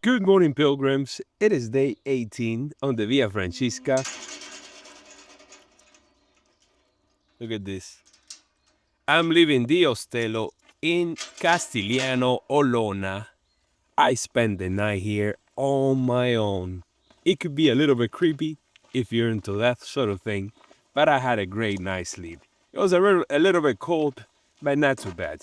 Good morning, pilgrims. It is day 18 on the Via Francesca. Look at this. I'm leaving the Ostello in Castiglione, Olona. I spent the night here on my own. It could be a little bit creepy if you're into that sort of thing, but I had a great night's sleep. It was a little bit cold, but not too bad.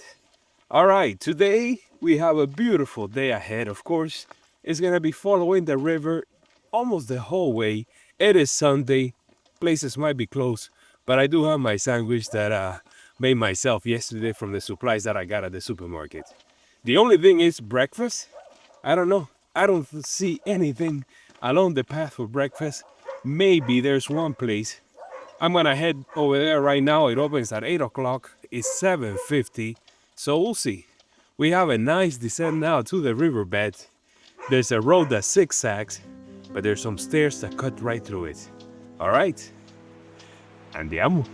All right, today we have a beautiful day ahead, of course. It's going to be following the river almost the whole way. It is Sunday. Places might be closed, but I do have my sandwich that I made myself yesterday from the supplies that I got at the supermarket. The only thing is breakfast. I don't know. I don't see anything along the path for breakfast. Maybe there's one place. I'm going to head over there right now. It opens at 8 o'clock. It's 7:50. So we'll see. We have a nice descent now to the riverbed. There's a road that zigzags, but there's some stairs that cut right through it. All right. Andiamo.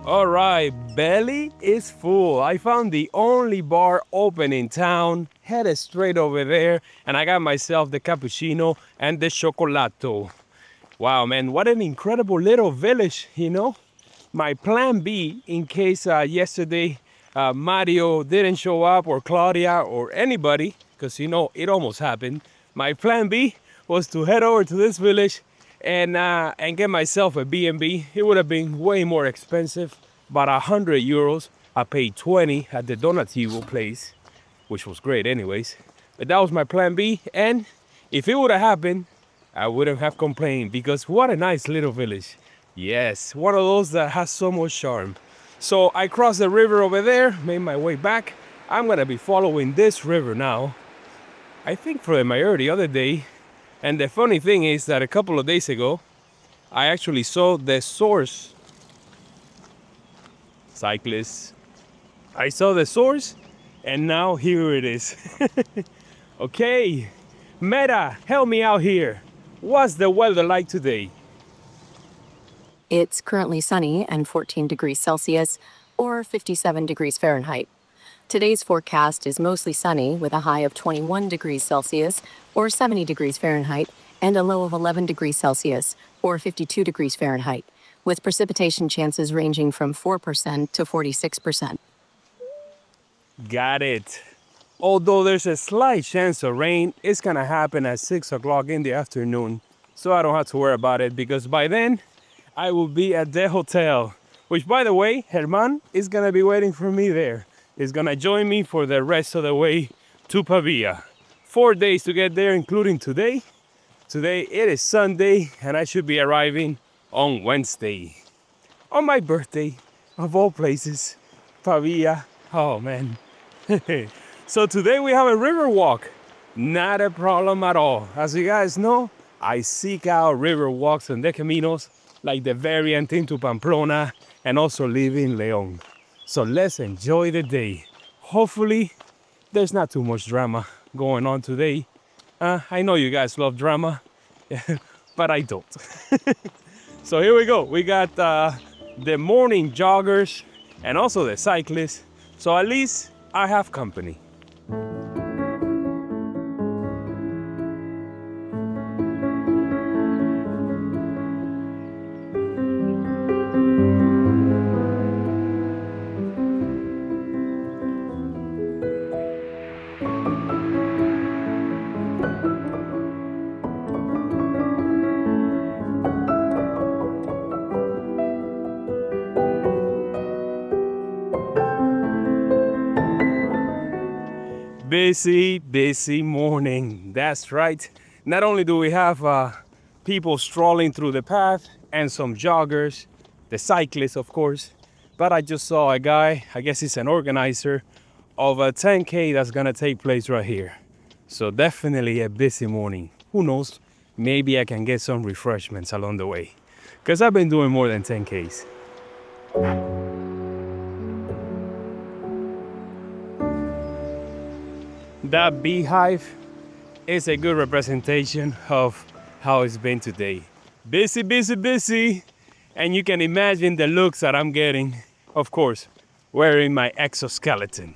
All right, belly is full. I found the only bar open in town, headed straight over there, and I got myself the cappuccino and the chocolato. Wow, man, what an incredible little village, you know? My plan B, in case yesterday Mario didn't show up, or Claudia, or anybody, because, you know, it almost happened. My plan B was to head over to this village and get myself a B&B. It would have been way more expensive, about 100 euros. I paid 20 at the Donativo place, which was great anyways. But that was my plan B, and if it would have happened, I wouldn't have complained, because what a nice little village. Yes, one of those that has so much charm. So I crossed the river over there, made my way back. I'm gonna be following this river now. I think from my the other day. And the funny thing is that a couple of days ago, I actually saw the source. Cyclists. I saw the source, and now here it is. Okay, Meta, help me out here. What's the weather like today? It's currently sunny and 14 degrees Celsius, or 57 degrees Fahrenheit. Today's forecast is mostly sunny with a high of 21 degrees Celsius, or 70 degrees Fahrenheit, and a low of 11 degrees Celsius, or 52 degrees Fahrenheit, with precipitation chances ranging from 4% to 46%. Got it. Although there's a slight chance of rain, it's gonna happen at 6 o'clock in the afternoon, so I don't have to worry about it, because by then I will be at the hotel, which, by the way, Herman is gonna be waiting for me there. He's gonna join me for the rest of the way to Pavia. 4 days to get there, including today. Today it is Sunday, and I should be arriving on Wednesday. On my birthday, of all places, Pavia. Oh man. So today we have a river walk. Not a problem at all. As you guys know, I seek out river walks and the caminos, like the variant into Pamplona, and also live in León. So let's enjoy the day. Hopefully, there's not too much drama going on today. I know you guys love drama, but I don't. So here we go. We got the morning joggers and also the cyclists. So at least I have company. Busy morning. That's right. Not only do we have people strolling through the path and some joggers, the cyclists, of course, but I just saw a guy, I guess he's an organizer, of a 10K that's gonna take place right here. So definitely a busy morning. Who knows? Maybe I can get some refreshments along the way, because I've been doing more than 10Ks. That beehive is a good representation of how it's been today. Busy. And you can imagine the looks that I'm getting, of course, wearing my exoskeleton.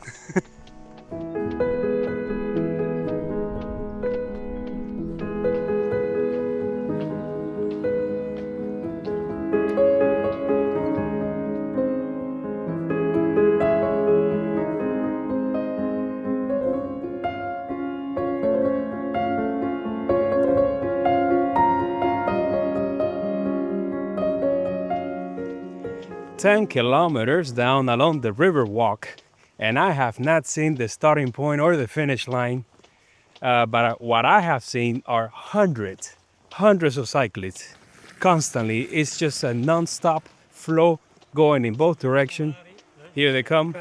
10 kilometers down along the river walk, and I have not seen the starting point or the finish line, but what I have seen are hundreds of cyclists constantly. It's just a non-stop flow going in both directions. Here they come.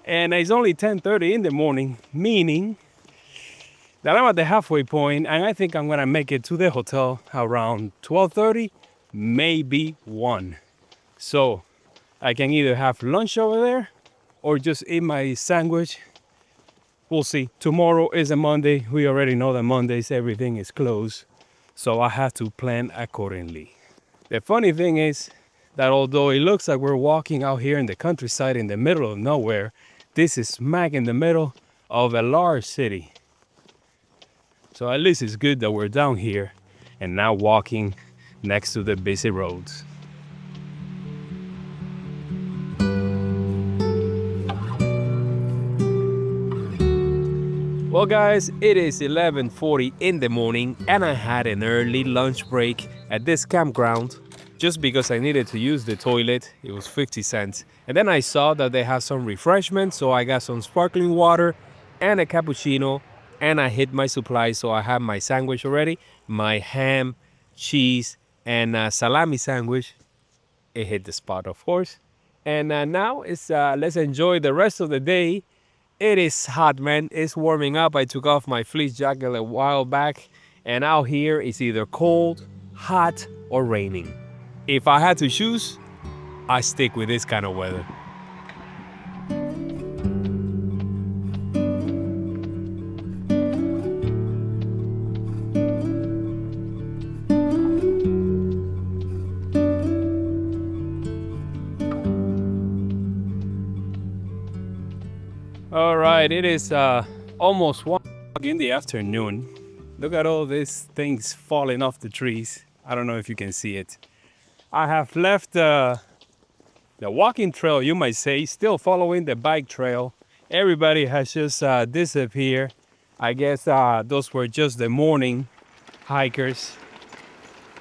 And it's only 10:30 in the morning, meaning that I'm at the halfway point, and I think I'm gonna make it to the hotel around 12:30, maybe 1. So I can either have lunch over there or just eat my sandwich. We'll see. Tomorrow is a Monday. We already know that Mondays everything is closed, so I have to plan accordingly. The funny thing is that although it looks like we're walking out here in the countryside in the middle of nowhere, this is smack in the middle of a large city. So at least it's good that we're down here and now walking next to the busy roads. Well guys, it is 11:40 in the morning and I had an early lunch break at this campground just because I needed to use the toilet. It was 50 cents. And then I saw that they have some refreshments, so I got some sparkling water and a cappuccino, and I hit my supplies, so I have my sandwich already, my ham, cheese, and salami sandwich. It hit the spot, of course. And now it's let's enjoy the rest of the day. It is hot, man. It's warming up. I took off my fleece jacket a while back, and out here it's either cold, hot, or raining. If I had to choose, I stick with this kind of weather. All right, it is almost 1 in the afternoon. Look at all these things falling off the trees. I don't know if you can see it. I have left the walking trail, you might say, still following the bike trail. Everybody has just disappeared. I guess those were just the morning hikers,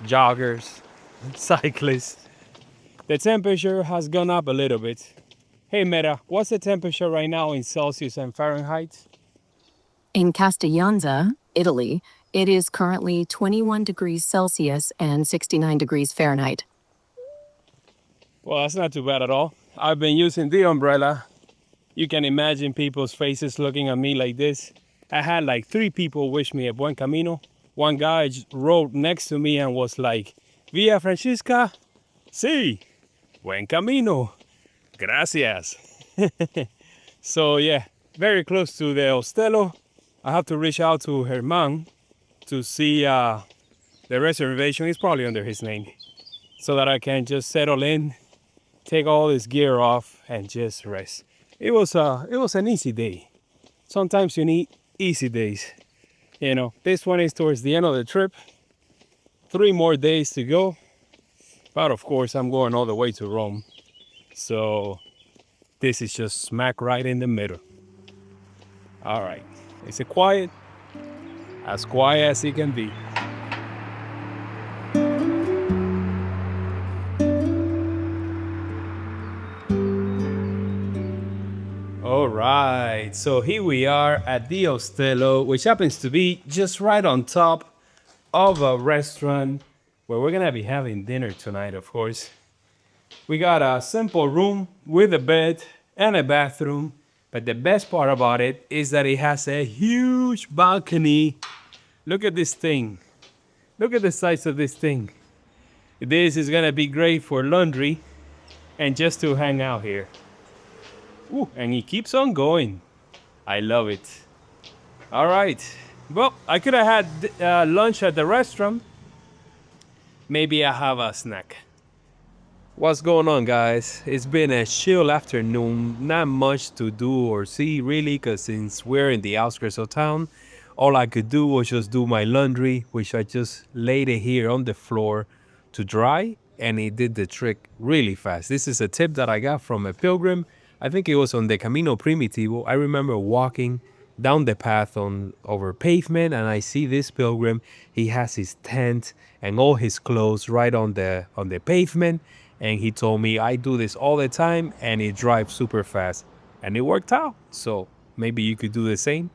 joggers, cyclists. The temperature has gone up a little bit. Hey Meta, what's the temperature right now in Celsius and Fahrenheit? In Castellanza, Italy, it is currently 21 degrees Celsius and 69 degrees Fahrenheit. Well, that's not too bad at all. I've been using the umbrella. You can imagine people's faces looking at me like this. I had like 3 people wish me a buen camino. One guy rode next to me and was like, Via Fransisca? Sí, buen camino. Gracias. So yeah, very close to the Ostello. I have to reach out to Herman to see the reservation. It's probably under his name, so that I can just settle in, take all this gear off, and just rest. It was an easy day. Sometimes you need easy days. You know, this one is towards the end of the trip. 3 more days to go. But of course, I'm going all the way to Rome. So this is just smack right in the middle. All right. Is it quiet? As quiet as it can be. All right, so here we are at the Ostello, which happens to be just right on top of a restaurant where we're gonna be having dinner tonight, of course. We got a simple room with a bed and a bathroom, but the best part about it is that it has a huge balcony. Look at this thing. Look at the size of this thing. This is gonna be great for laundry and just to hang out here. Ooh, and it keeps on going. I love it. All right. Well, I could have had lunch at the restaurant. Maybe I have a snack. What's going on, guys? It's been a chill afternoon. Not much to do or see, really, because since we're in the outskirts of town, all I could do was just do my laundry, which I just laid it here on the floor to dry, and it did the trick really fast. This is a tip that I got from a pilgrim. I think it was on the Camino Primitivo. I remember walking down the path on over pavement, and I see this pilgrim. He has his tent and all his clothes right on the pavement, and he told me I do this all the time and it drives super fast, and it worked out. So maybe you could do the same.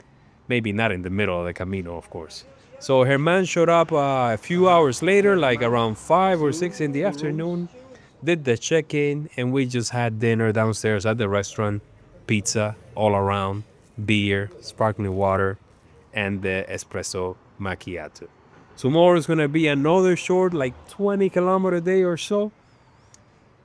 Maybe not in the middle of the Camino, of course. So Herman showed up a few hours later, like around 5 or 6 in the afternoon, did the check-in, and we just had dinner downstairs at the restaurant. Pizza all around, beer, sparkling water, and the espresso macchiato. Tomorrow is gonna be another short, like 20-kilometer day or so.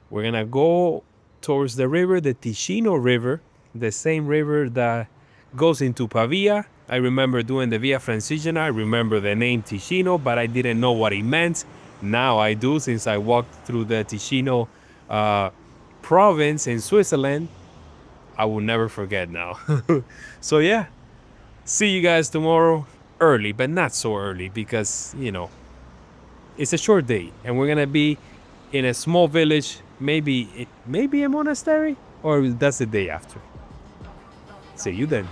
We're gonna go towards the river, the Ticino River, the same river that goes into Pavia. I remember doing the Via Francigena. I remember the name Ticino, but I didn't know what it meant. Now I do, since I walked through the Ticino province in Switzerland. I will never forget now. So yeah, see you guys tomorrow early, but not so early because, it's a short day and we're gonna be in a small village, maybe a monastery, or that's the day after. See you then.